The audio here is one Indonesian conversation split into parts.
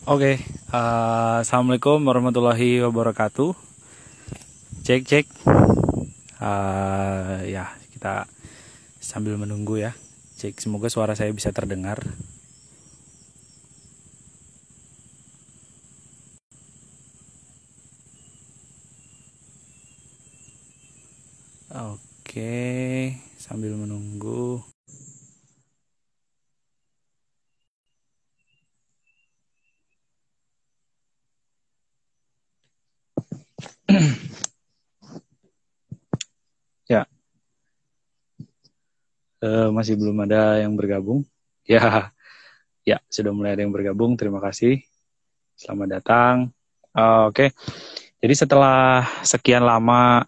Oke, Assalamualaikum warahmatullahi wabarakatuh. Cek cek. Ya, kita sambil menunggu ya. Cek, semoga suara saya bisa terdengar. Oke, sambil menunggu. Ya, masih belum ada yang bergabung. Ya, ya sudah mulai ada yang bergabung. Terima kasih. Selamat datang. Oke, jadi setelah sekian lama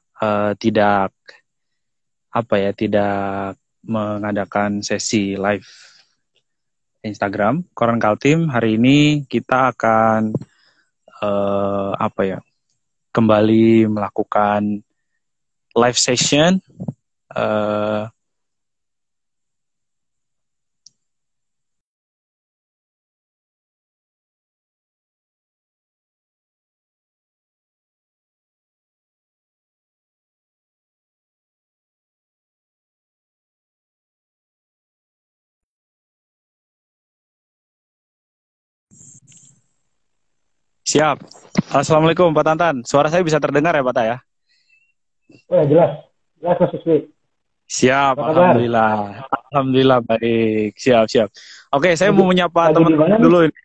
tidak tidak mengadakan sesi live Instagram Koran Kaltim, hari ini kita akan kembali melakukan live session. Uh, Siap. Assalamualaikum Pak Tantan. Suara saya bisa terdengar ya Pak Ta ya? Oh ya, jelas. Jelas Mas Suswi. Siap, Apa kabar? alhamdulillah. Alhamdulillah baik. Siap, siap. Oke, saya Lagi, mau menyapa lagi di teman-teman mana nih? dulu ini.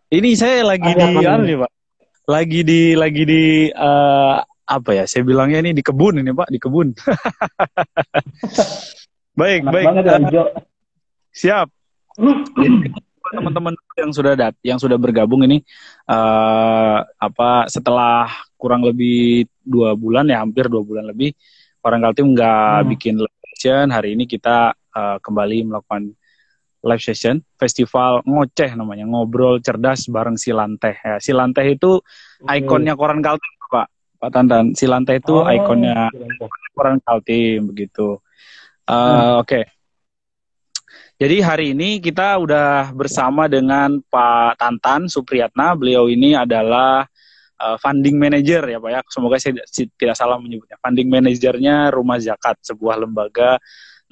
Ini saya lagi Siap, di Mas. nih Pak. Lagi di saya bilangnya ini di kebun ini Pak, di kebun. Baik, Enak baik. banget ya, hijau. Siap. Jadi, teman-teman yang sudah bergabung ini setelah kurang lebih 2 bulan ya, hampir 2 bulan lebih Koran Kaltim nggak Hmm. bikin live session. Hari ini kita kembali melakukan live session festival ngoceh, namanya ngobrol cerdas bareng Silanteh ya. Silanteh itu Oke. ikonnya Koran Kaltim Pak Tantan. Silanteh itu Oh, ikonnya Silantah. Koran Kaltim begitu. Hmm. Oke. Jadi hari ini kita udah bersama dengan Pak Tantan Supriyatna. Beliau ini adalah funding manager ya Pak ya. Semoga saya tidak salah menyebutnya. Funding manajernya Rumah Zakat, sebuah lembaga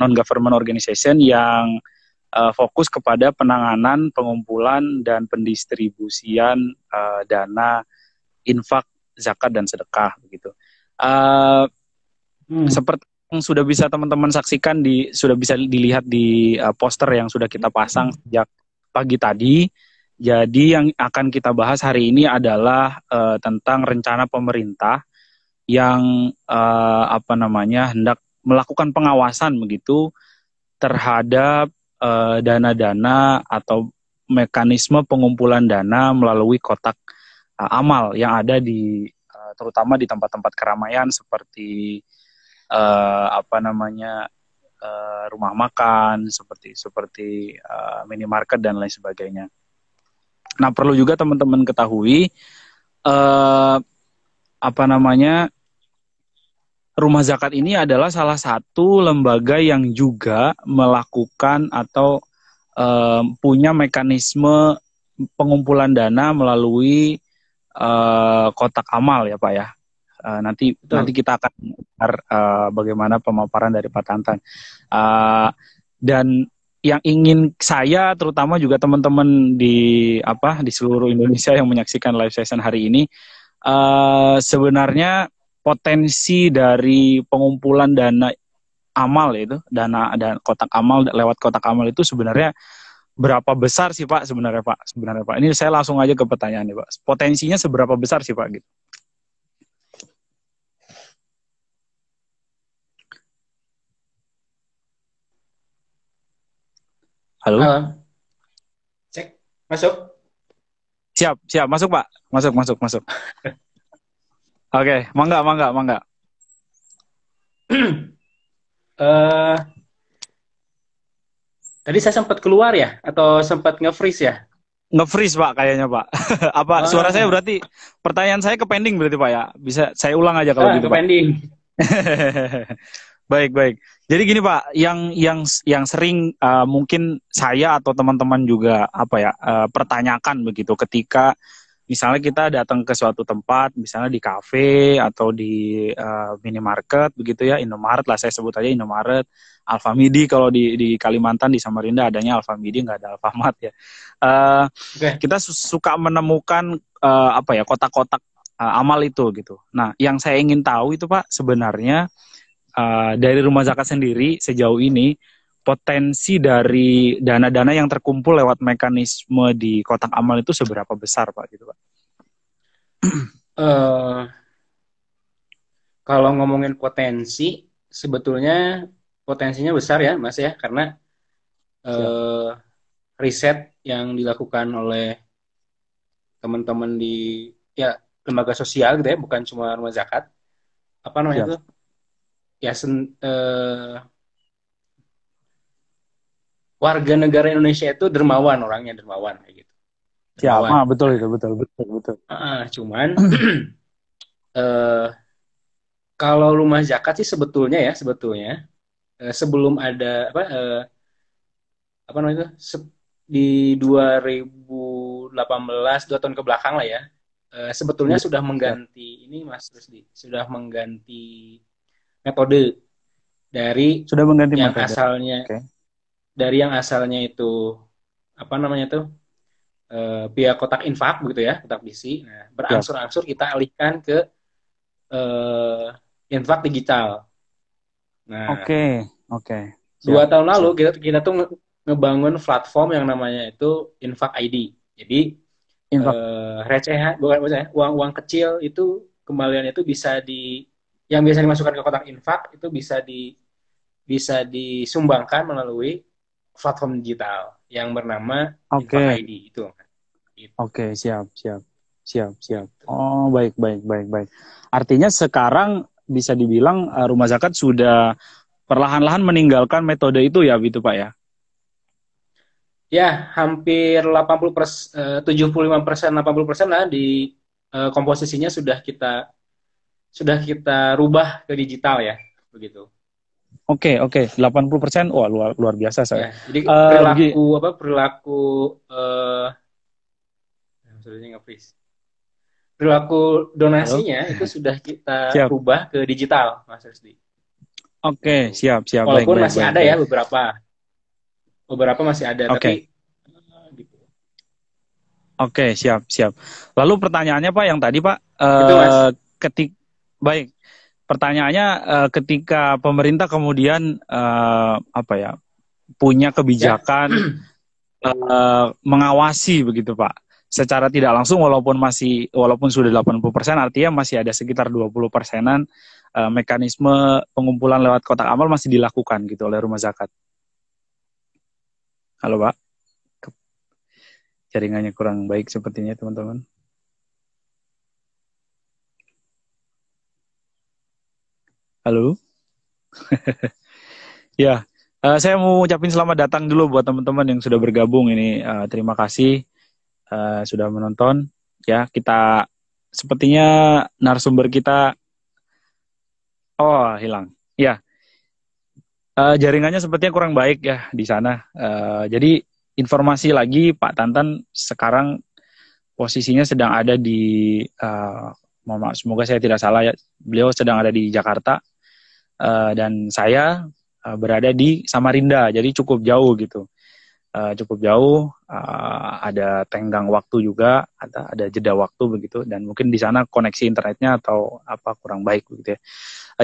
non-government organization yang fokus kepada penanganan, pengumpulan, dan pendistribusian dana infak, zakat, dan sedekah begitu. Uh, Hmm. Seperti yang sudah bisa teman-teman saksikan sudah bisa dilihat di poster yang sudah kita pasang sejak pagi tadi. Jadi yang akan kita bahas hari ini adalah tentang rencana pemerintah yang hendak melakukan pengawasan begitu terhadap dana-dana atau mekanisme pengumpulan dana melalui kotak amal yang ada terutama di tempat-tempat keramaian seperti rumah makan, seperti seperti minimarket dan lain sebagainya. Nah, perlu juga teman-teman ketahui eh, rumah zakat ini adalah salah satu lembaga yang juga melakukan atau punya mekanisme pengumpulan dana melalui kotak amal ya Pak ya. Nanti Betul. kita akan dengar bagaimana pemaparan dari Pak Tantan. Dan yang ingin saya terutama juga teman-teman di seluruh Indonesia yang menyaksikan live session hari ini, sebenarnya potensi dari pengumpulan dana amal itu, dana dan kotak amal lewat kotak amal itu sebenarnya berapa besar sih Pak sebenarnya Pak? Sebenarnya Pak. Ini saya langsung aja ke pertanyaan nih Pak. Potensinya seberapa besar sih Pak gitu? Halo? Malam. Cek. Masuk. Siap, siap. Masuk Pak. Masuk, masuk, masuk. Oke, mangga, mangga, mangga. eh Tadi saya sempat keluar ya? Atau sempat nge-freeze ya? Nge-freeze Pak kayaknya Pak. Apa suara saya Ah, berarti, pertanyaan saya ke pending berarti Pak ya? Bisa saya ulang aja kalau gitu ke Pak. pending. Baik, baik. Jadi gini Pak, yang sering mungkin saya atau teman-teman juga pertanyakan begitu ketika misalnya kita datang ke suatu tempat, misalnya di kafe atau di minimarket begitu ya, Indomaret lah saya sebut aja Indomaret, Alfamidi kalau di Kalimantan di Samarinda adanya Alfamidi nggak ada Alfamart ya. Kita suka menemukan kotak-kotak amal itu gitu. Nah, yang saya ingin tahu itu Pak sebenarnya dari Rumah Zakat sendiri sejauh ini potensi dari dana-dana yang terkumpul lewat mekanisme di kotak amal itu seberapa besar Pak gitu Pak? Kalau ngomongin potensi, sebetulnya potensinya besar ya Mas ya, karena riset yang dilakukan oleh teman-teman di ya lembaga sosial gitu ya, bukan cuma Rumah Zakat, apa namanya itu ya warga negara Indonesia itu dermawan, orangnya dermawan kayak gitu. Dermawan. Betul itu, betul. Cuman kalau Rumah Zakat sih sebetulnya sebelum ada apa namanya itu di 2018 2 tahun ke belakang lah ya, sebetulnya sudah mengganti ini Mas Rusdi, sudah mengganti metode dari yang asalnya dari yang asalnya itu apa namanya tuh via kotak infak begitu ya, kotak bisi. Nah, berangsur-angsur kita alihkan ke infak digital. Nah, 2 tahun lalu kita tuh ngebangun platform yang namanya itu Infak ID. Jadi recehan, bukan uang kecil itu kembaliannya itu bisa yang biasa dimasukkan ke kotak infak itu bisa disumbangkan melalui platform digital yang bernama Infak ID itu. Siap. Oh, baik. Artinya sekarang bisa dibilang Rumah Zakat sudah perlahan-lahan meninggalkan metode itu ya, gitu Pak ya? Ya, hampir 75%, 80% lah di komposisinya sudah kita rubah ke digital ya, begitu. Oke, 80%, wah luar biasa saya. Ya, jadi perilaku donasinya itu sudah kita rubah ke digital, Mas Rusdi. Oke, siap. Walaupun masih ada ya beberapa masih ada, tapi gitu. Oke, siap. Lalu pertanyaannya Pak yang tadi Pak, pertanyaannya ketika pemerintah kemudian punya kebijakan mengawasi begitu Pak, secara tidak langsung walaupun sudah 80%, artinya masih ada sekitar 20%-an mekanisme pengumpulan lewat kotak amal masih dilakukan gitu oleh Rumah Zakat. Halo Pak, jaringannya kurang baik sepertinya teman-teman. Halo. Ya, saya mau ucapin selamat datang dulu buat teman-teman yang sudah bergabung ini. Terima kasih sudah menonton. Ya, kita sepertinya narasumber kita hilang. Ya, jaringannya sepertinya kurang baik ya di sana. Jadi informasi lagi Pak Tantan sekarang posisinya sedang ada di semoga saya tidak salah ya, beliau sedang ada di Jakarta dan saya berada di Samarinda, jadi cukup jauh gitu. Ada tenggang waktu juga, ada jeda waktu begitu, dan mungkin di sana koneksi internetnya atau kurang baik begitu ya.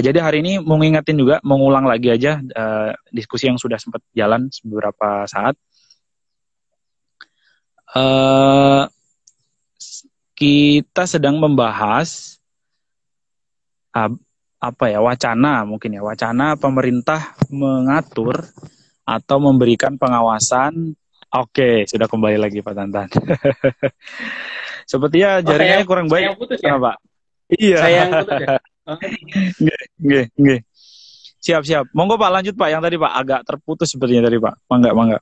Jadi hari ini mau ngingetin juga, mengulang lagi aja diskusi yang sudah sempat jalan beberapa saat. Kita sedang membahas wacana pemerintah mengatur atau memberikan pengawasan. Oke, sudah kembali lagi Pak Tantan. Sepertinya jaringannya kurang baik. Pak? Iya. Saya yang putus ya. Nggih. Siap. Monggo Pak, lanjut Pak. Yang tadi Pak agak terputus sepertinya tadi Pak. Mangga.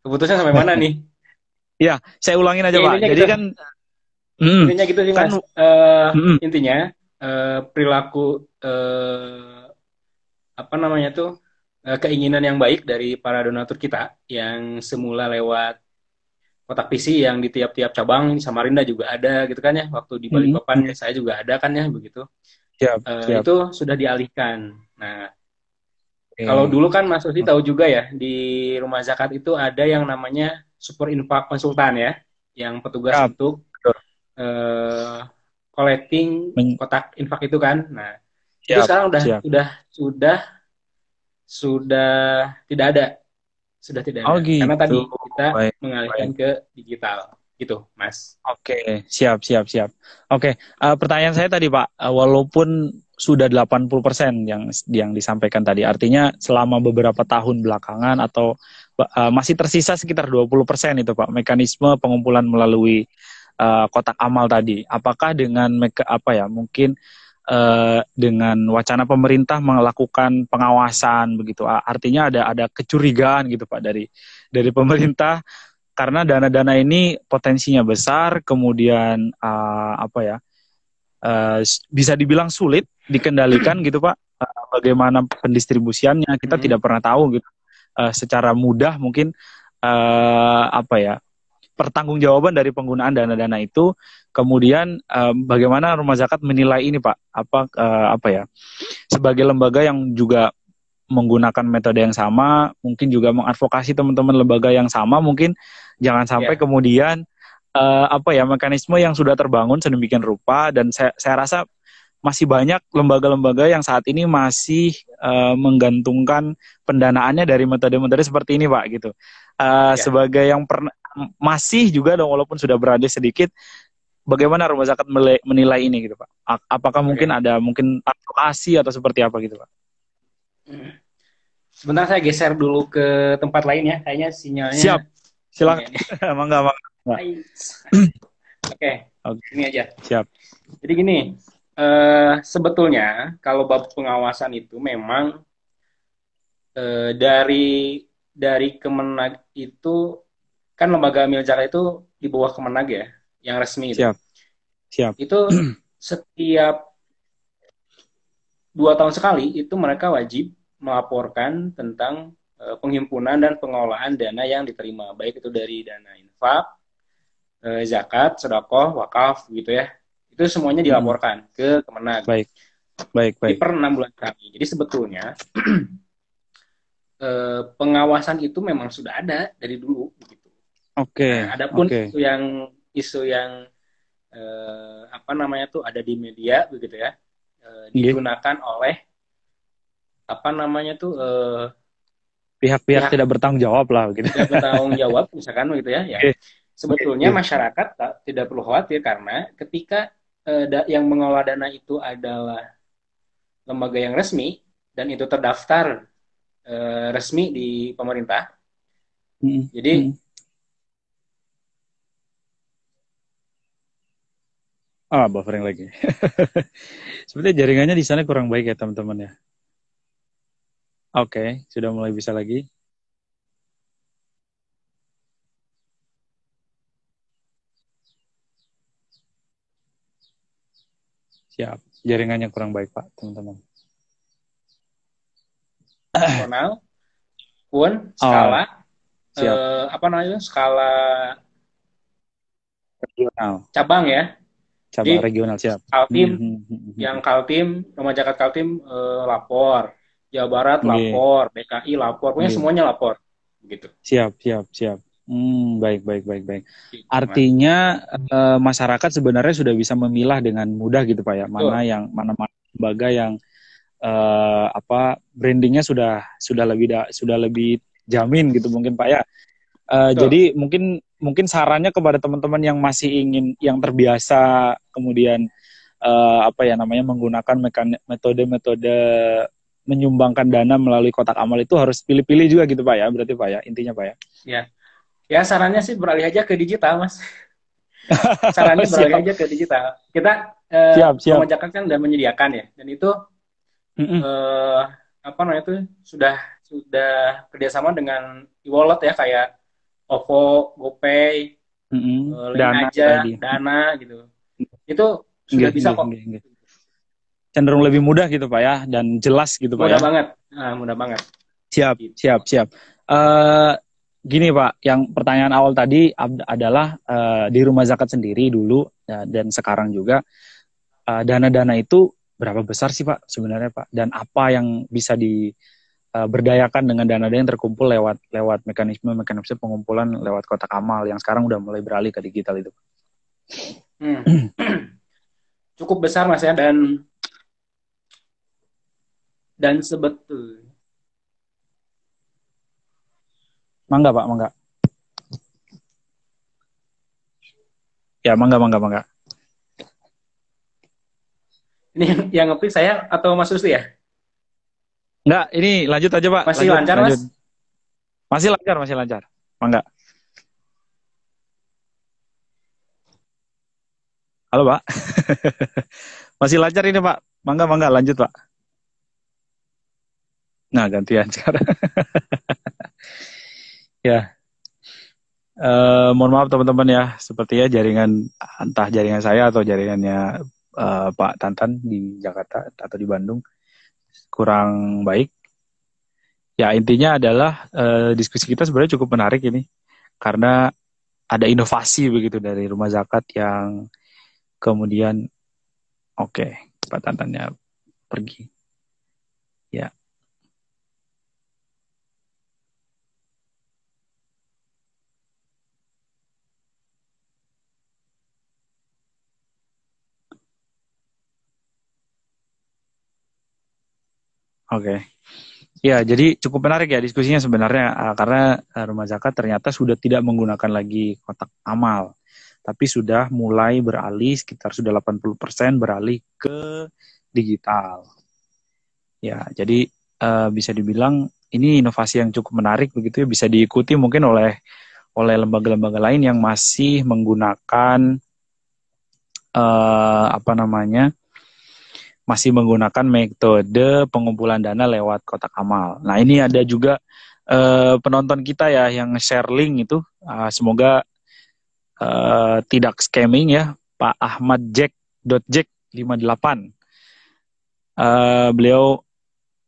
Keputusan sampai mana nih? Iya, saya ulangin aja Pak. Jadi gitu. Intinya gitu sih Mas. Intinya perilaku apa namanya tuh keinginan yang baik dari para donatur kita yang semula lewat kotak PC yang di tiap-tiap cabang di Samarinda juga ada gitu kan ya, waktu di Balikpapan saya juga ada kan ya begitu. Siap, siap. Itu sudah dialihkan. Nah, kalau Okay. dulu kan Mas Osi tahu juga ya, di rumah zakat itu ada yang namanya super infak konsultan ya, yang petugas Siap. untuk uh, collecting kotak infak itu kan. Nah, itu Siap, sekarang siap. sudah tidak ada, sudah tidak Oh ada. Karena gitu. tadi kita Baik, mengalihkan baik. ke digital, gitu, Mas. Oke, siap, siap, siap. Oke, pertanyaan saya tadi Pak, walaupun sudah 80% yang disampaikan tadi, artinya selama beberapa tahun belakangan atau masih tersisa sekitar 20% itu Pak, mekanisme pengumpulan melalui kotak amal tadi. Apakah dengan mungkin dengan wacana pemerintah melakukan pengawasan begitu, artinya ada kecurigaan gitu Pak dari pemerintah karena dana-dana ini potensinya besar, kemudian bisa dibilang sulit dikendalikan gitu Pak. Bagaimana pendistribusiannya kita tidak pernah tahu gitu. Secara mudah mungkin pertanggungjawaban dari penggunaan dana-dana itu. Kemudian bagaimana rumah zakat menilai ini Pak? Sebagai lembaga yang juga menggunakan metode yang sama, mungkin juga mengadvokasi teman-teman lembaga yang sama, mungkin jangan sampai kemudian mekanisme yang sudah terbangun sedemikian rupa, dan saya rasa masih banyak lembaga-lembaga yang saat ini masih menggantungkan pendanaannya dari metode-metode seperti ini Pak gitu. Sebagai yang masih juga dong, walaupun sudah berada sedikit, bagaimana rumah zakat menilai ini gitu Pak? Apakah mungkin ada advokasi atau seperti apa gitu Pak? Sebentar saya geser dulu ke tempat lain ya, kayaknya sinyalnya. Siap, silakan. Mangga. Oke, ini aja. Siap. Jadi gini, sebetulnya kalau bab pengawasan itu memang dari Kemenag itu kan lembaga amil zakat itu di bawah Kemenag ya, yang resmi itu. Siap. Itu setiap 2 tahun sekali itu mereka wajib melaporkan tentang penghimpunan dan pengelolaan dana yang diterima, baik itu dari dana infak, zakat, sedekah, wakaf gitu ya. Itu semuanya dilaporkan ke Kemenag. Baik. Di per 6 bulan sekali. Jadi sebetulnya pengawasan itu memang sudah ada dari dulu gitu. Oke. Nah, adapun isu yang ada di media begitu ya, digunakan oleh pihak-pihak tidak bertanggung jawab lah gitu. Tidak bertanggung jawab misalkan gitu ya. Sebetulnya masyarakat tidak perlu khawatir, karena ketika yang mengelola dana itu adalah lembaga yang resmi dan itu terdaftar resmi di pemerintah. Jadi buffering lagi. Sepertinya jaringannya di sana kurang baik ya teman-teman ya. Oke, sudah mulai bisa lagi. Siap, jaringannya kurang baik Pak, teman-teman. Nasional pun skala skala regional, cabang ya. Cabang regional, siap. Kaltim, yang Kaltim, rumah zakat Kaltim lapor, Jawa Barat lapor, DKI lapor, pokoknya semuanya lapor, gitu. Siap. Baik. Artinya masyarakat sebenarnya sudah bisa memilah dengan mudah gitu Pak ya, mana lembaga yang brandingnya sudah lebih jamin gitu mungkin Pak ya. Jadi mungkin sarannya kepada teman-teman yang masih ingin, yang terbiasa kemudian menggunakan metode-metode menyumbangkan dana melalui kotak amal itu harus pilih-pilih juga gitu Pak ya, berarti Pak ya, intinya Pak ya. Ya sarannya sih beralih aja ke digital Mas. Sarannya beralih aja ke digital. Kita rumah zakat kan sudah menyediakan ya, dan itu sudah kerjasama dengan e-wallet ya, kayak OVO, GoPay, Dana gitu. Itu sudah bisa kok. cenderung lebih mudah gitu Pak ya, dan jelas gitu Pak mudah ya. Banget. Mudah banget. Siap. Gini Pak, yang pertanyaan awal tadi adalah di rumah zakat sendiri dulu dan sekarang juga dana-dana itu berapa besar sih Pak sebenarnya Pak? Dan apa yang bisa diberdayakan dengan dana-dana yang terkumpul lewat mekanisme pengumpulan lewat kotak amal yang sekarang udah mulai beralih ke digital itu? Cukup besar Mas ya, dan sebetulnya mangga Pak, mangga. Ya, mangga. Ini yang ngetik saya atau Mas Rusli ya? Enggak, ini lanjut aja Pak. Masih lancar Mas? Masih lancar. Mangga. Halo Pak. Masih lancar ini Pak. Mangga, lanjut Pak. Nah, gantian sekarang. Ya. Mohon maaf teman-teman ya, sepertinya entah jaringan saya atau jaringannya Pak Tantan di Jakarta atau di Bandung kurang baik. Ya intinya adalah diskusi kita sebenarnya cukup menarik ini karena ada inovasi begitu dari rumah zakat yang kemudian Pak Tantannya pergi. Ya. Ya, jadi cukup menarik ya diskusinya sebenarnya karena rumah zakat ternyata sudah tidak menggunakan lagi kotak amal, tapi sudah mulai beralih sekitar sudah 80% beralih ke digital. Ya, jadi bisa dibilang ini inovasi yang cukup menarik begitu ya, bisa diikuti mungkin oleh lembaga-lembaga lain yang masih menggunakan masih menggunakan metode pengumpulan dana lewat kotak amal. Nah ini ada juga penonton kita ya yang share link itu, semoga tidak scamming ya, Pak Ahmad Jack 58. Beliau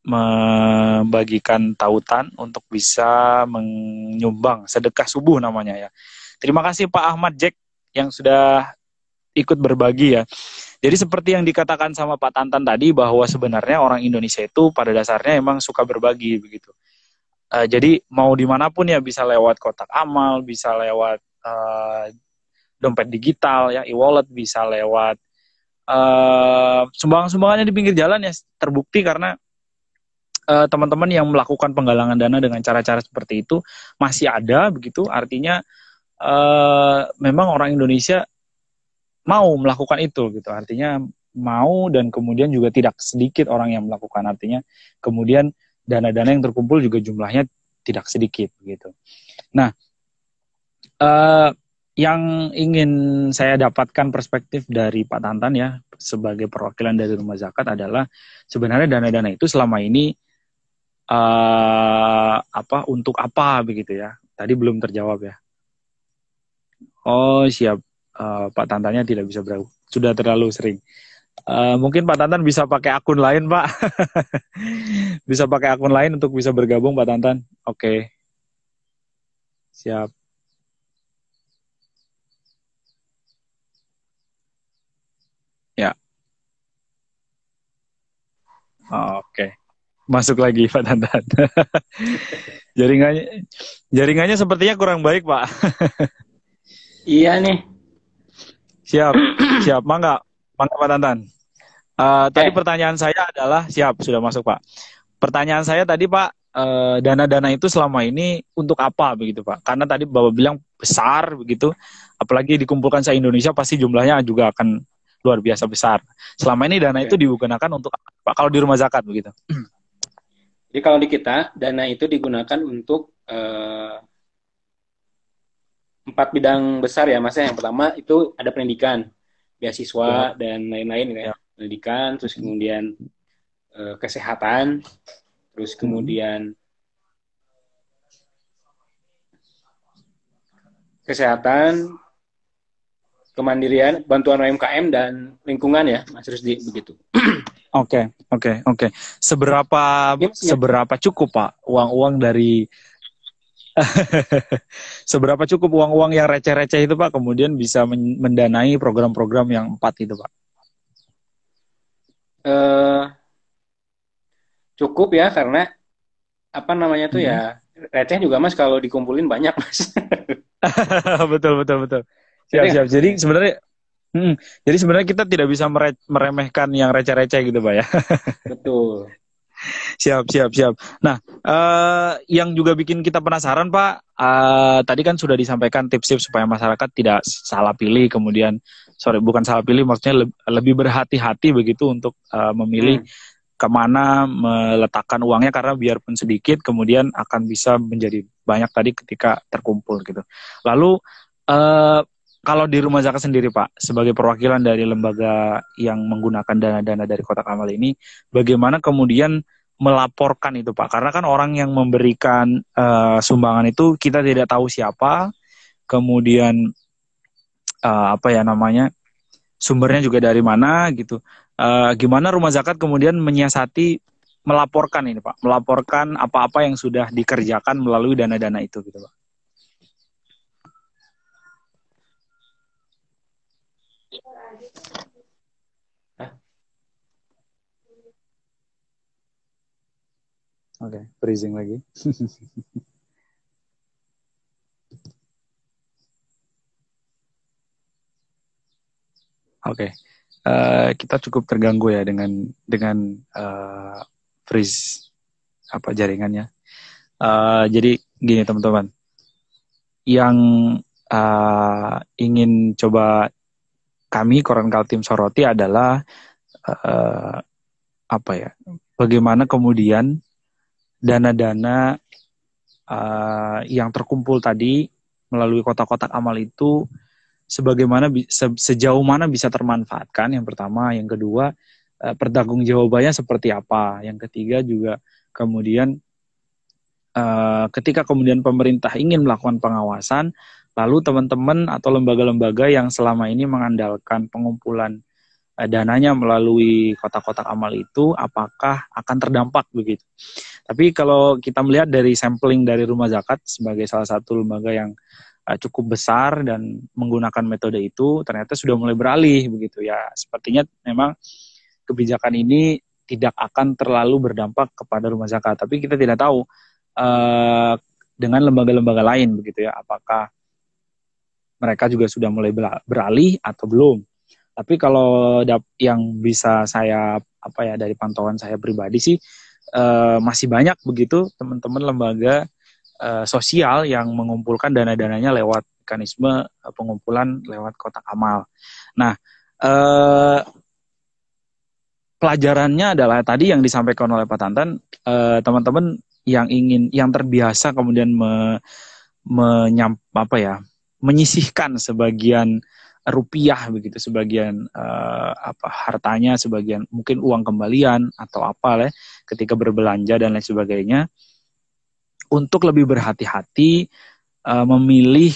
membagikan tautan untuk bisa menyumbang sedekah subuh namanya ya. Terima kasih Pak Ahmad Jack yang sudah ikut berbagi ya. Jadi seperti yang dikatakan sama Pak Tantan tadi bahwa sebenarnya orang Indonesia itu pada dasarnya emang suka berbagi begitu. Jadi mau dimanapun ya bisa lewat kotak amal, bisa lewat dompet digital ya, e-wallet, bisa lewat sumbangan-sumbangannya di pinggir jalan ya, terbukti karena teman-teman yang melakukan penggalangan dana dengan cara-cara seperti itu masih ada begitu. Artinya memang orang Indonesia mau melakukan itu gitu, artinya mau, dan kemudian juga tidak sedikit orang yang melakukan, artinya kemudian dana-dana yang terkumpul juga jumlahnya tidak sedikit gitu. Nah, yang ingin saya dapatkan perspektif dari Pak Tantan ya sebagai perwakilan dari rumah zakat adalah sebenarnya dana-dana itu selama ini untuk apa begitu ya? Tadi belum terjawab ya. Oh siap. Pak Tantannya tidak bisa bergabung, sudah terlalu sering. Mungkin Pak Tantan bisa pakai akun lain, Pak. Bisa pakai akun lain untuk bisa bergabung, Pak Tantan. Oke. Siap. Ya. Oke. Masuk lagi, Pak Tantan. Jaringannya sepertinya kurang baik, Pak. Iya nih. Siap. Mangga Pak Tantan. Tadi pertanyaan saya adalah, sudah masuk Pak. Pertanyaan saya tadi Pak, dana-dana itu selama ini untuk apa begitu Pak? Karena tadi Bapak bilang besar begitu, apalagi dikumpulkan se-Indonesia pasti jumlahnya juga akan luar biasa besar. Selama ini dana itu digunakan untuk apa Pak? Kalau di rumah zakat begitu. Jadi kalau di kita, dana itu digunakan untuk 4 bidang besar ya Mas. Yang pertama itu ada pendidikan, beasiswa dan lain-lain ya. Pendidikan, terus kemudian kesehatan, terus kemudian kesehatan, kemandirian, bantuan UMKM dan lingkungan ya Mas Rusdi begitu. Oke. Seberapa cukup Pak uang-uang dari seberapa cukup uang-uang yang receh-receh itu Pak kemudian bisa mendanai program-program yang 4 itu Pak? Cukup ya, karena apa namanya tuh ya, receh juga Mas kalau dikumpulin banyak Mas. Betul. Gitu Siap. ya? Jadi sebenarnya kita tidak bisa meremehkan yang receh-receh gitu Pak ya. Betul. Siap. Nah, yang juga bikin kita penasaran Pak, tadi kan sudah disampaikan tips-tips supaya masyarakat tidak salah pilih, kemudian, bukan salah pilih, maksudnya lebih berhati-hati begitu untuk memilih kemana meletakkan uangnya, karena biarpun sedikit, kemudian akan bisa menjadi banyak tadi ketika terkumpul gitu. Lalu, kalau di Rumah Zakat sendiri Pak, sebagai perwakilan dari lembaga yang menggunakan dana-dana dari kotak amal ini, bagaimana kemudian melaporkan itu Pak? Karena kan orang yang memberikan sumbangan itu kita tidak tahu siapa, kemudian sumbernya juga dari mana gitu. Gimana Rumah Zakat kemudian menyiasati melaporkan ini Pak? Melaporkan apa-apa yang sudah dikerjakan melalui dana-dana itu gitu Pak. Oke, freezing lagi. Oke, kita cukup terganggu ya dengan freeze jaringannya. Jadi gini teman-teman, yang ingin coba kami Koran Kaltim soroti adalah bagaimana kemudian dana-dana yang terkumpul tadi melalui kotak-kotak amal itu sejauh mana bisa termanfaatkan, yang pertama. Yang kedua, pertanggungjawabannya seperti apa. Yang ketiga juga kemudian ketika kemudian pemerintah ingin melakukan pengawasan, lalu teman-teman atau lembaga-lembaga yang selama ini mengandalkan pengumpulan dananya melalui kotak-kotak amal itu, apakah akan terdampak begitu. Tapi kalau kita melihat dari sampling dari Rumah Zakat sebagai salah satu lembaga yang cukup besar dan menggunakan metode itu, ternyata sudah mulai beralih begitu ya. Sepertinya memang kebijakan ini tidak akan terlalu berdampak kepada Rumah Zakat, tapi kita tidak tahu dengan lembaga-lembaga lain begitu ya, apakah mereka juga sudah mulai beralih atau belum. Tapi kalau yang bisa saya dari pantauan saya pribadi sih masih banyak begitu teman-teman lembaga sosial yang mengumpulkan dana-dananya lewat mekanisme pengumpulan lewat kotak amal. Nah, pelajarannya adalah tadi yang disampaikan oleh Pak Tantan, teman-teman yang terbiasa kemudian menyisihkan sebagian rupiah begitu, sebagian hartanya, sebagian mungkin uang kembalian atau ketika berbelanja dan lain sebagainya, untuk lebih berhati-hati memilih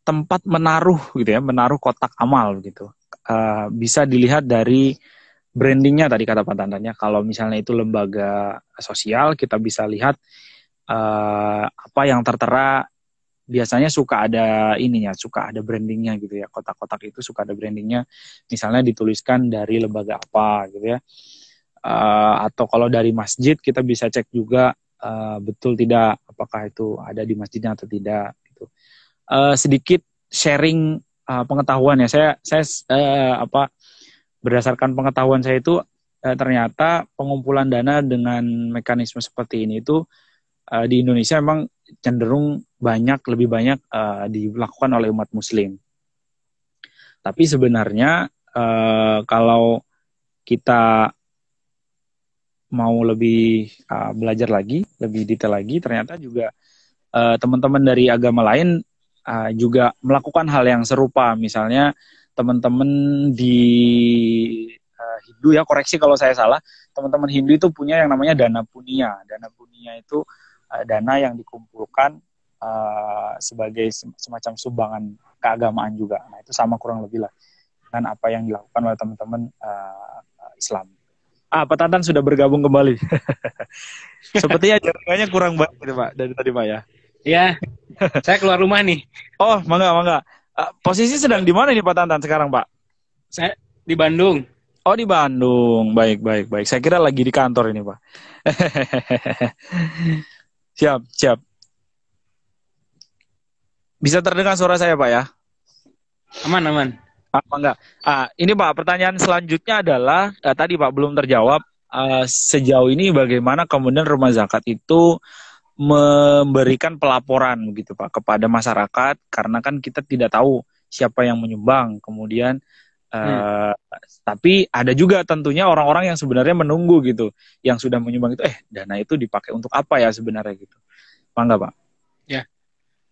tempat menaruh gitu ya, menaruh kotak amal gitu. Bisa dilihat dari brandingnya tadi kata Pak Tantannya. Kalau misalnya itu lembaga sosial, kita bisa lihat apa yang tertera. Biasanya suka ada suka ada brandingnya gitu ya. Kotak-kotak itu suka ada brandingnya. Misalnya dituliskan dari lembaga apa gitu ya. Atau kalau dari masjid kita bisa cek juga betul tidak apakah itu ada di masjidnya atau tidak gitu. Sedikit sharing pengetahuan ya, saya berdasarkan pengetahuan saya itu ternyata pengumpulan dana dengan mekanisme seperti ini itu di Indonesia memang cenderung lebih banyak dilakukan oleh umat muslim. Tapi sebenarnya kalau kita mau lebih belajar lagi, lebih detail lagi, ternyata juga teman-teman dari agama lain juga melakukan hal yang serupa. Misalnya teman-teman di Hindu ya, koreksi kalau saya salah, teman-teman Hindu itu punya yang namanya dana punya. Dana punya itu dana yang dikumpulkan sebagai semacam sumbangan keagamaan juga. Nah itu sama kurang lebih lah. dengan apa yang dilakukan oleh teman-teman Islam. Pak Tantan sudah bergabung kembali. Sepertinya jaringannya kurang baik gitu, Pak, dari tadi, Pak ya. Iya, saya keluar rumah nih. Oh, mangga. Posisi sedang di mana nih Pak Tantan sekarang, Pak? Saya di Bandung. Oh, di Bandung. Baik. Saya kira lagi di kantor ini, Pak. Siap. Bisa terdengar suara saya, Pak ya? Aman. Apa enggak? Ini Pak, pertanyaan selanjutnya adalah tadi Pak belum terjawab. Sejauh ini bagaimana kemudian rumah zakat itu memberikan pelaporan begitu Pak kepada masyarakat, karena kan kita tidak tahu siapa yang menyumbang. Kemudian tapi ada juga tentunya orang-orang yang sebenarnya menunggu gitu, yang sudah menyumbang itu dana itu dipakai untuk apa ya sebenarnya gitu. Mangga Pak. Ya.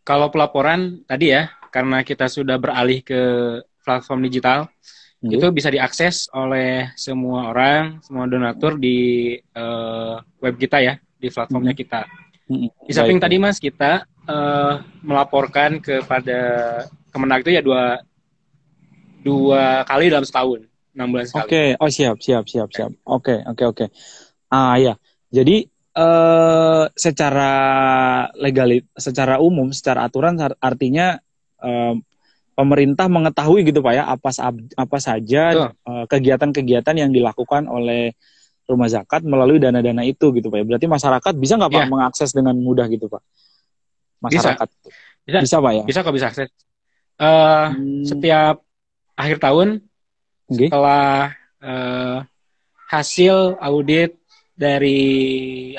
Kalau pelaporan tadi ya, karena kita sudah beralih ke platform digital, itu bisa diakses oleh semua orang, semua donatur di web kita ya, di platformnya kita. Di samping tadi Mas, kita melaporkan kepada Kemenag itu ya dua kali dalam setahun, 6 bulan sekali. Oke, oh siap. Oke. Ya, jadi secara secara umum, secara aturan artinya pemerintah mengetahui gitu Pak ya apa saja kegiatan-kegiatan yang dilakukan oleh rumah zakat melalui dana-dana itu gitu Pak ya. Berarti masyarakat bisa nggak Pak mengakses dengan mudah gitu Pak? Masyarakat bisa Pak ya? Bisa kok, bisa akses. Setiap akhir tahun setelah hasil audit dari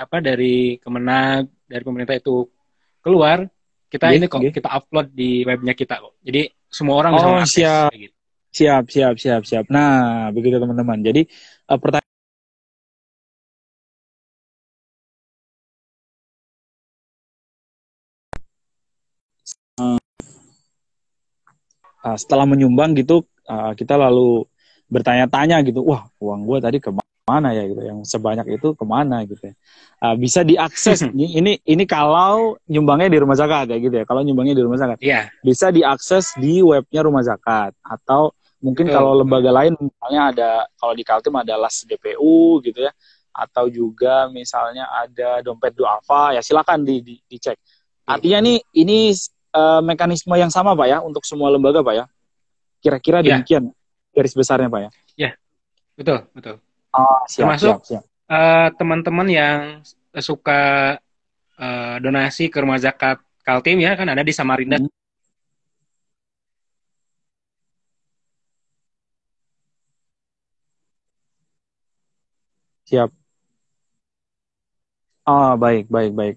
Kemenag, dari pemerintah itu keluar, kita kita upload di webnya kita kok. Jadi semua orang bisa mengakses. Siap. Nah, begitu teman-teman. Jadi pertanyaan setelah menyumbang gitu, kita lalu bertanya-tanya gitu, wah uang gue tadi kemana ya gitu, yang sebanyak itu kemana gitu ya. Bisa diakses ini kalau nyumbangnya di rumah zakat ya gitu ya. Kalau nyumbangnya di rumah zakat, bisa diakses di webnya rumah zakat, atau mungkin kalau lembaga lain misalnya ada, kalau di Kaltim ada Las DPU gitu ya, atau juga misalnya ada Dompet Duafa ya, silakan dicek. Artinya ini mekanisme yang sama Pak ya untuk semua lembaga Pak ya. Kira-kira demikian garis besarnya Pak ya. Ya, betul. Siap. Teman-teman yang suka donasi ke rumah zakat Kaltim ya, kan ada di Samarinda. Siap. Baik.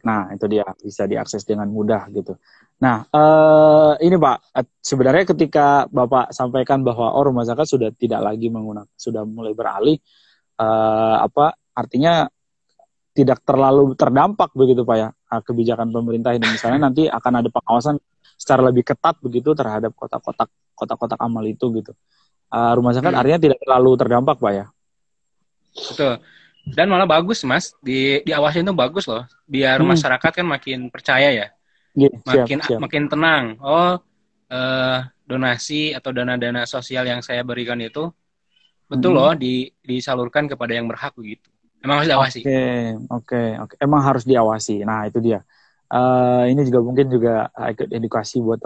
Nah, itu dia, bisa diakses dengan mudah gitu. Nah, ini Pak, sebenarnya ketika Bapak sampaikan bahwa rumah zakat sudah tidak lagi menggunakan, sudah mulai beralih, artinya tidak terlalu terdampak begitu Pak ya, kebijakan pemerintah ini. Misalnya nanti akan ada pengawasan secara lebih ketat begitu terhadap kotak-kotak amal itu gitu. Rumah zakat artinya tidak terlalu terdampak Pak ya. Betul. Dan malah bagus Mas, diawasin tuh bagus loh, biar masyarakat kan makin percaya ya, makin tenang. Donasi atau dana-dana sosial yang saya berikan itu betul loh disalurkan kepada yang berhak begitu. Emang harus diawasi. Oke. Emang harus diawasi. Nah itu dia. Ini juga mungkin juga edukasi buat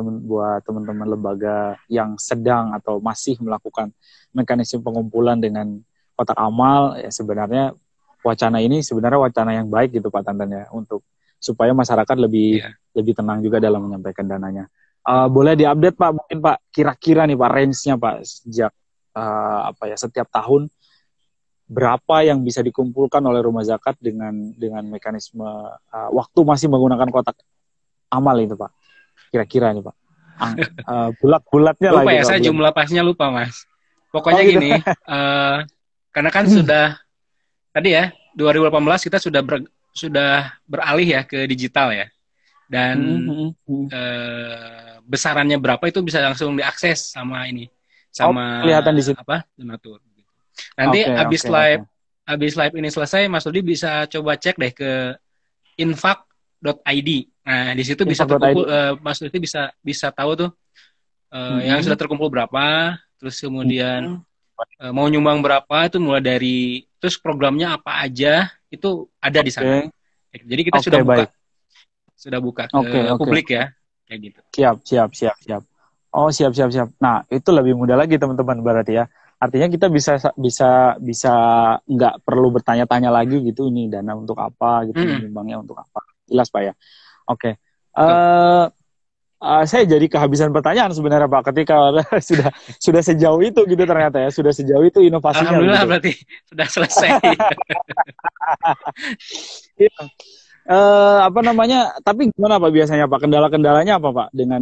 teman-teman lembaga yang sedang atau masih melakukan mekanisme pengumpulan dengan kotak amal. Ya sebenarnya wacana ini sebenarnya wacana yang baik gitu Pak Tantan ya, untuk supaya masyarakat lebih tenang juga dalam menyampaikan dananya. Boleh diupdate Pak, mungkin Pak, kira-kira nih Pak range-nya Pak, sejak setiap tahun berapa yang bisa dikumpulkan oleh rumah zakat dengan mekanisme waktu masih menggunakan kotak amal itu Pak, kira-kira nih Pak. Bulat-bulatnya lupa lah ya, saya jumlah pastinya lupa Mas. Pokoknya gini, karena kan sudah tadi ya 2018 kita sudah beralih ya ke digital ya, dan besarannya berapa itu bisa langsung diakses sama kelihatan di situ donatur. Nanti habis live ini selesai, Mas Rudi bisa coba cek deh ke infak.id. Nah di situ bisa terkumpul, Mas Rudi bisa tahu tuh yang sudah terkumpul berapa, terus kemudian mau nyumbang berapa itu mulai dari, terus programnya apa aja itu ada di sana. Jadi kita sudah buka ke publik ya, kayak gitu. Siap. Oh, siap. Nah, itu lebih mudah lagi teman-teman berarti ya. Artinya kita bisa nggak perlu bertanya-tanya lagi gitu, ini dana untuk apa gitu, nyumbangnya untuk apa. Jelas Pak ya. Oke. Saya jadi kehabisan pertanyaan sebenarnya Pak, ketika sudah sejauh itu gitu ternyata ya, sudah sejauh itu inovasinya. Alhamdulillah gitu. Berarti sudah selesai. Apa namanya? Tapi gimana Pak biasanya Pak? Kendala-kendalanya apa Pak dengan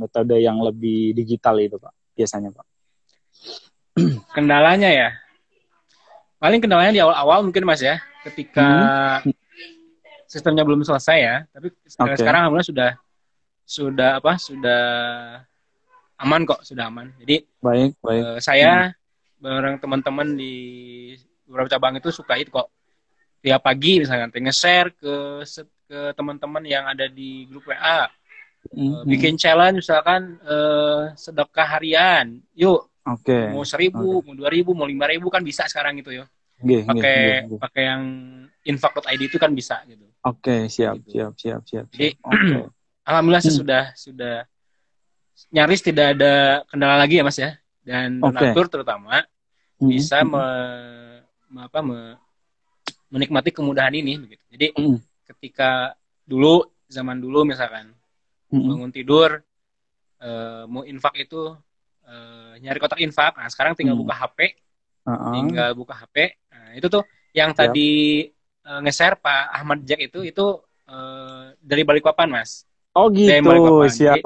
metode yang lebih digital itu Pak? Biasanya Pak. Kendalanya ya. Paling kendalanya di awal-awal mungkin Mas ya, ketika sistemnya belum selesai ya. Tapi sekarang alhamdulillah sudah aman kok, sudah aman. Jadi baik. Saya bareng teman-teman di beberapa cabang itu suka itu kok. Tiap pagi misalkan nge-share ke teman-teman yang ada di grup WA. Bikin challenge misalkan sedekah harian. Yuk. Mau 1.000, mau 2.000, mau 5.000 kan bisa sekarang itu ya. Pakai yang infak.id itu kan bisa gitu. Siap. Jadi alhamdulillah sudah nyaris tidak ada kendala lagi ya Mas ya. Dan donatur terutama bisa menikmati kemudahan ini begitu. Jadi ketika zaman dulu misalkan bangun tidur mau infak itu nyari kotak infak. Nah, sekarang tinggal buka HP. Nah, itu tuh yang tadi nge-share Pak Ahmad Jack itu dari Balikpapan, Mas. Oh gitu, siap.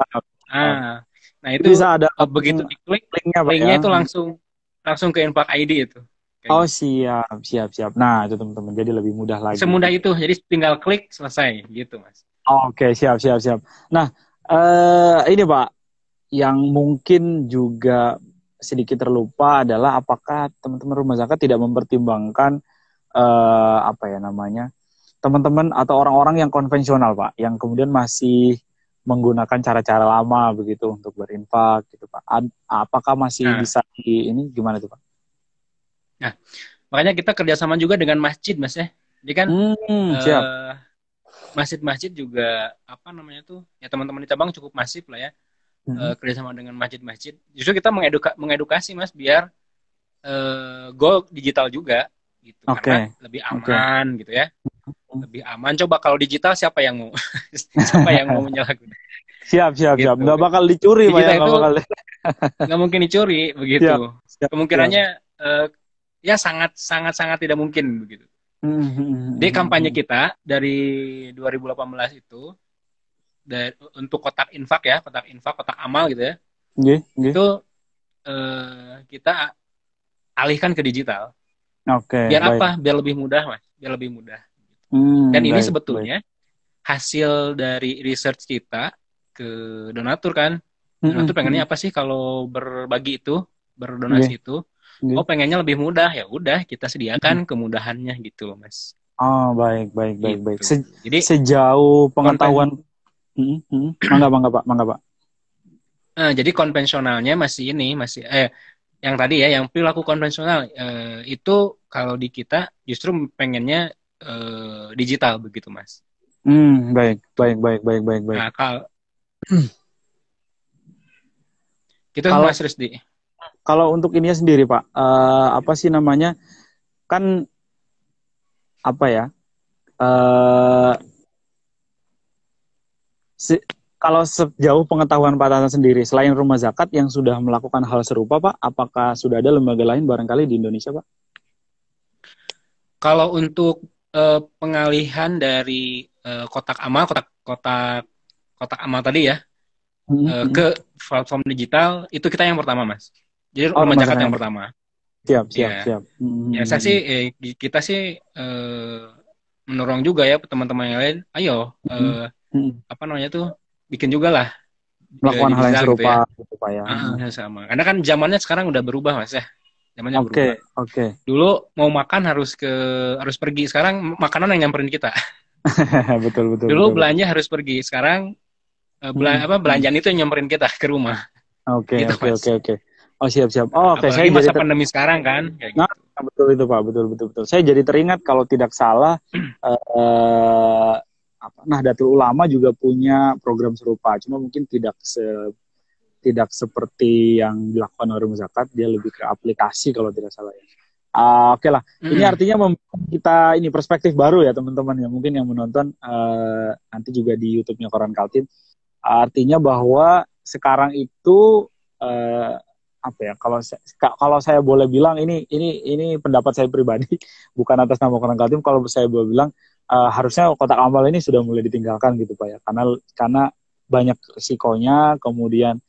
Nah itu bisa ada begitu diklik linknya itu langsung ke infak ID itu. Oh siap. Nah itu teman-teman, jadi lebih mudah lagi. Semudah itu, jadi tinggal klik selesai gitu Mas. Oke, siap. Nah ini Pak, yang mungkin juga sedikit terlupa adalah apakah teman-teman rumah zakat tidak mempertimbangkan teman-teman atau orang-orang yang konvensional Pak, yang kemudian masih menggunakan cara-cara lama begitu untuk berinfak gitu Pak. Apakah masih bisa ini gimana tuh Pak? Nah, makanya kita kerjasama juga dengan masjid Mas ya. Jadi kan masjid-masjid juga ya teman-teman di cabang cukup masif lah ya. Kerjasama dengan masjid-masjid. Justru kita mengedukasi Mas biar go digital juga gitu, karena lebih aman gitu ya. Lebih aman. Coba kalau digital siapa yang mau menyalahgunakan? Siap. Gitu. Nggak bakal dicuri Pak ya, nggak mungkin dicuri begitu. Siap. Kemungkinannya ya sangat tidak mungkin begitu. Jadi kampanye kita dari 2018 itu untuk kotak infak, kotak amal gitu ya. Itu kita alihkan ke digital. Biar apa? Biar lebih mudah, Mas. Biar lebih mudah. Dan ini sebetulnya hasil dari research kita ke donatur kan. Donatur pengennya apa sih kalau berbagi itu, berdonasi itu? Oh, pengennya lebih mudah. Ya udah, kita sediakan kemudahannya gitu loh, Mas. Oh, baik. Jadi sejauh pengetahuan Mangga Pak. Jadi konvensionalnya masih yang tadi ya, yang perilaku konvensional itu kalau di kita justru pengennya digital begitu Mas. Baik. Nah, gitu Mas Rusdi. Kalau untuk ininya sendiri Pak, apa sih namanya? Kan apa ya? Kalau sejauh pengetahuan Pak Tata sendiri, selain rumah zakat yang sudah melakukan hal serupa Pak, apakah sudah ada lembaga lain barangkali di Indonesia Pak? Kalau untuk pengalihan dari kotak amal tadi ya ke platform digital, itu kita yang pertama Mas. Jadi rumah zakat yang pertama. Siap. Ya saya sih kita sih mendorong juga ya teman-teman yang lain, ayo bikin juga lah melakukan hal yang serupa gitu ya. Sama. Karena kan zamannya sekarang udah berubah Mas ya. Zamannya berubah. Dulu mau makan harus pergi, sekarang makanan yang nyamperin kita. betul. Dulu belanja harus pergi, sekarang belanjaan itu yang nyamperin kita ke rumah. Oke. Oh, siap. Oh, oke. Apalagi masa pandemi sekarang kan. Kayak gitu. Nah, betul itu Pak, betul. Saya jadi teringat kalau tidak salah Nahdlatul Ulama juga punya program serupa. Cuma mungkin tidak seperti yang dilakukan oleh Rumah Zakat, dia lebih ke aplikasi kalau tidak salah ya. Oke lah, ini artinya kita ini perspektif baru ya teman-teman ya, mungkin yang menonton nanti juga di YouTube-nya Koran Kaltim. Artinya bahwa sekarang itu apa ya, kalau saya boleh bilang ini pendapat saya pribadi bukan atas nama Koran Kaltim, kalau saya boleh bilang harusnya kotak amal ini sudah mulai ditinggalkan gitu Pak ya, karena banyak risikonya, kemudian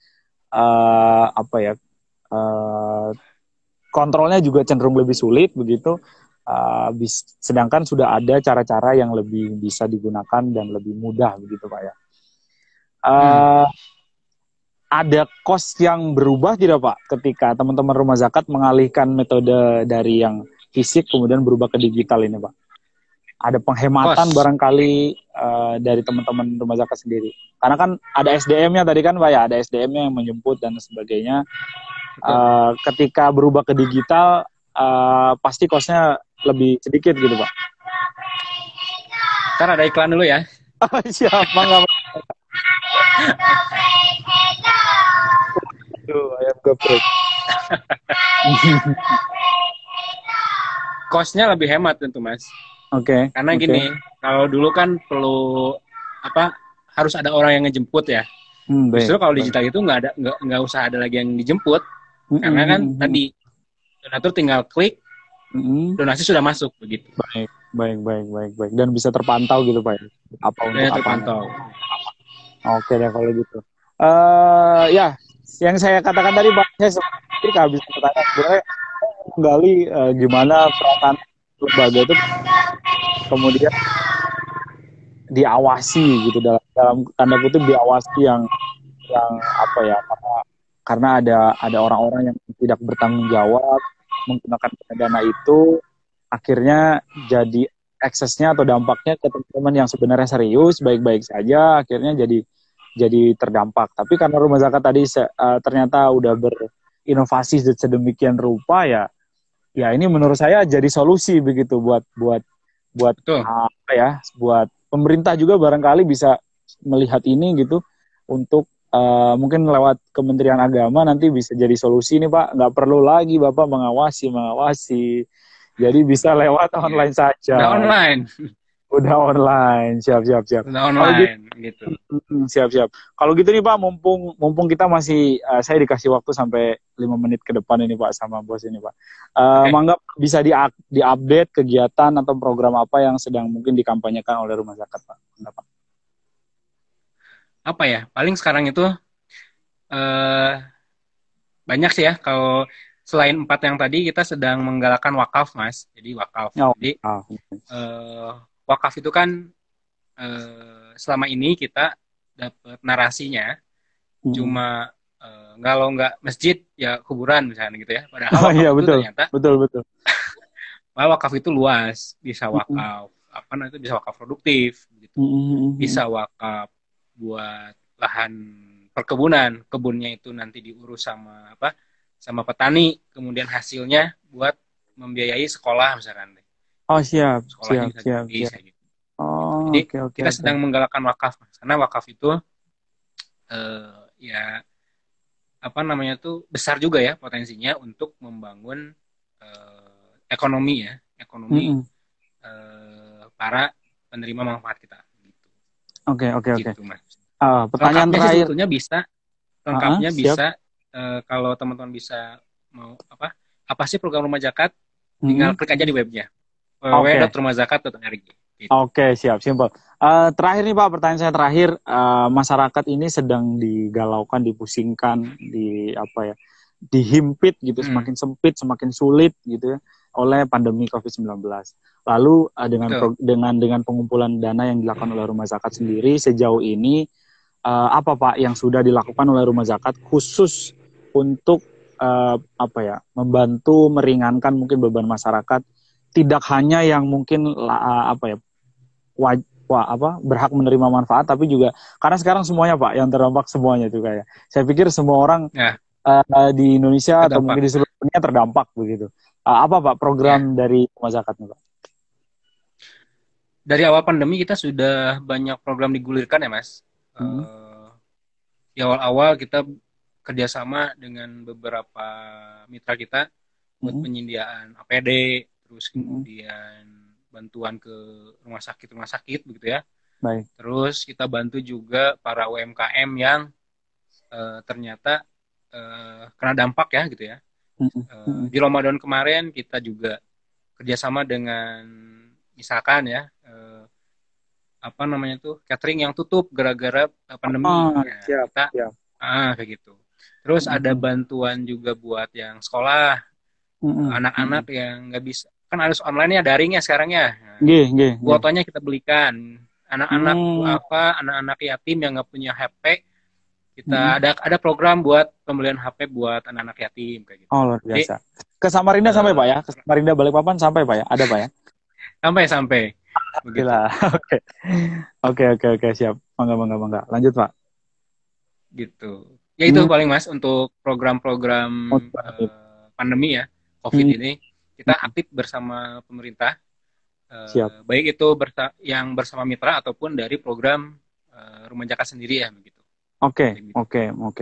apa ya, kontrolnya juga cenderung lebih sulit begitu, sedangkan sudah ada cara-cara yang lebih bisa digunakan dan lebih mudah begitu Pak ya. Ada cost yang berubah tidak Pak ketika teman-teman Rumah Zakat mengalihkan metode dari yang fisik kemudian berubah ke digital ini Pak? Ada penghematan barangkali dari teman-teman Rumah Zakat sendiri? Karena kan ada SDM-nya tadi kan Pak ya, ada SDM-nya yang menjemput dan sebagainya. Ketika berubah ke digital pasti cost-nya lebih sedikit gitu Pak. Ntar ada iklan dulu ya. Siap, mangga. Ayam geprek. Cost-nya lebih hemat tentu Mas. Oke. Karena gini, kalau dulu kan perlu harus ada orang yang ngejemput ya. Justru kalau digital itu nggak usah ada lagi yang dijemput. Karena kan tadi donatur tinggal klik, donasi sudah masuk begitu. Baik. Dan bisa terpantau gitu Pak. Apa untuk apa? Terpantau. Oke deh kalau gitu. Ya, yang saya katakan tadi Pak, saya seperti habis bertanya sebenarnya menggali gimana perasaan lembaga itu kemudian diawasi gitu, dalam tanda kutip diawasi yang apa ya, karena ada orang-orang yang tidak bertanggung jawab menggunakan dana itu, akhirnya jadi eksesnya atau dampaknya ke teman-teman yang sebenarnya serius baik-baik saja akhirnya jadi terdampak. Tapi karena Rumah Zakat tadi ternyata udah berinovasi sedemikian rupa ya ini menurut saya jadi solusi begitu buat apa ya, buat pemerintah juga barangkali bisa melihat ini gitu, untuk mungkin lewat Kementerian Agama nanti bisa jadi solusi nih Pak, nggak perlu lagi Bapak mengawasi, jadi bisa lewat online saja. Udah online, siap. Udah online, gitu. Siap. Kalau gitu nih Pak, mumpung kita masih, saya dikasih waktu sampai 5 menit ke depan ini Pak sama bos ini Pak. Mangga bisa di-update kegiatan atau program apa yang sedang mungkin dikampanyekan oleh Rumah Zakat Pak. Enggak, Pak? Apa ya? Paling sekarang itu banyak sih ya. Kalau selain 4 yang tadi, kita sedang menggalakkan wakaf Mas. Jadi wakaf. Jadi wakaf itu kan selama ini kita dapat narasinya cuma kalau nggak masjid ya kuburan misalnya gitu ya. Padahal wakaf itu ternyata betul. Wakaf itu luas, bisa wakaf bisa wakaf produktif gitu. Bisa wakaf buat lahan perkebunan, kebunnya itu nanti diurus sama petani, kemudian hasilnya buat membiayai sekolah misalkan. Siap. Gitu. Jadi kita sedang menggalakkan wakaf, karena wakaf itu besar juga ya potensinya untuk membangun ekonomi para penerima manfaat kita. Gitu. Oke. Gitu, Mas. Pertanyaan terakhir. Sebetulnya lengkapnya bisa kalau teman-teman bisa mau apa sih program Rumah Zakat, tinggal klik aja di webnya. www.rumahzakat.org. Gitu. Oke, siap, simpel. Terakhir nih Pak, pertanyaan saya terakhir, masyarakat ini sedang digalaukan, dipusingkan, dihimpit gitu, semakin sempit, semakin sulit gitu ya, oleh pandemi COVID-19. Lalu dengan pengumpulan dana yang dilakukan oleh Rumah Zakat sendiri sejauh ini, apa Pak yang sudah dilakukan oleh Rumah Zakat khusus untuk membantu meringankan mungkin beban masyarakat, tidak hanya yang mungkin berhak menerima manfaat, tapi juga karena sekarang semuanya Pak yang terdampak semuanya itu kayak. Saya pikir semua orang di Indonesia terdampak. Atau mungkin di seluruh dunia terdampak begitu. Apa Pak program dari Rumah Zakat nih Pak? Dari awal pandemi kita sudah banyak program digulirkan ya Mas. Di awal-awal kita kerjasama dengan beberapa mitra kita buat penyediaan APD, terus kemudian bantuan ke rumah sakit begitu ya. Baik. Terus kita bantu juga para UMKM yang ternyata kena dampak ya gitu ya. Di Ramadan kemarin kita juga kerjasama dengan misalkan ya catering yang tutup gara-gara pandemi. Kita kayak gitu. Terus ada bantuan juga buat yang sekolah, anak-anak yang nggak bisa, kan harus online ya, daring ya sekarang ya. Kuotanya kita belikan. Anak-anak yatim yang nggak punya HP, kita ada program buat pembelian HP buat anak-anak yatim kayak gitu. Oh, luar biasa. Ke Samarinda sampai Pak ya? Ke Samarinda Balikpapan sampai Pak ya? Ada Pak ya? Sampai. Begitu. Oke, siap. Bangga. Lanjut Pak. Gitu. Ya itu paling Mas untuk program-program pandemi ya, COVID ini. Kita aktif bersama pemerintah. Siap. Baik itu yang bersama mitra ataupun dari program Rumah Zakat sendiri ya begitu. Oke.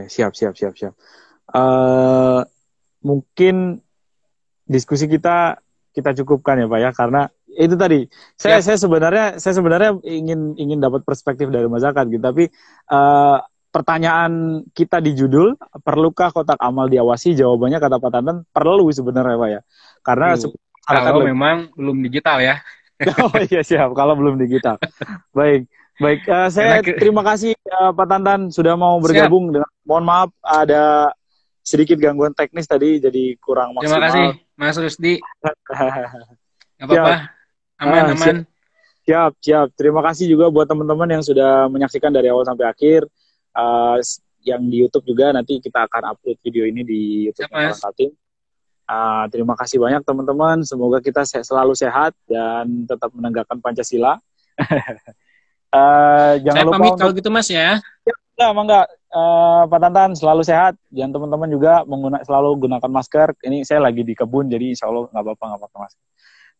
Siap. Mungkin diskusi kita cukupkan ya Pak ya, karena itu tadi saya sebenarnya ingin dapat perspektif dari Rumah Zakat gitu, tapi pertanyaan kita di judul, perlukah kotak amal diawasi? Jawabannya kata Pak Tantan perlu sebenarnya Pak ya, karena kalau memang belum digital ya. Oh iya siap, kalau belum digital. Baik. Saya terima kasih Pak Tantan sudah mau bergabung. Dengan mohon maaf ada sedikit gangguan teknis tadi, jadi kurang maksimal. Terima kasih Mas Rusdi. Gak apa-apa, aman. Siap. Terima kasih juga buat teman-teman yang sudah menyaksikan dari awal sampai akhir. Yang di YouTube juga nanti kita akan upload video ini di YouTube Koran Kaltim. Terima kasih banyak teman-teman. Semoga kita selalu sehat dan tetap menegakkan Pancasila. Jangan lupa pamit kalau gitu Mas ya. Mangga. Pak Tantan selalu sehat. Dan teman-teman juga selalu gunakan masker. Ini saya lagi di kebun, jadi insya Allah nggak apa-apa masker.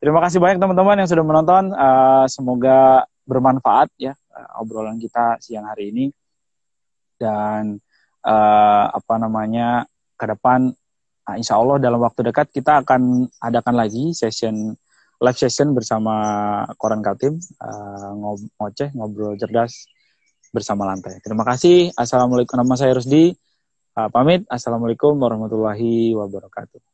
Terima kasih banyak teman-teman yang sudah menonton. Semoga bermanfaat ya obrolan kita siang hari ini. Dan ke depan insya Allah dalam waktu dekat kita akan adakan lagi live session bersama Koran Kaltim, ngobrol cerdas bersama lantai. Terima kasih. Assalamualaikum, nama saya Rusdi. Pamit. Assalamualaikum warahmatullahi wabarakatuh.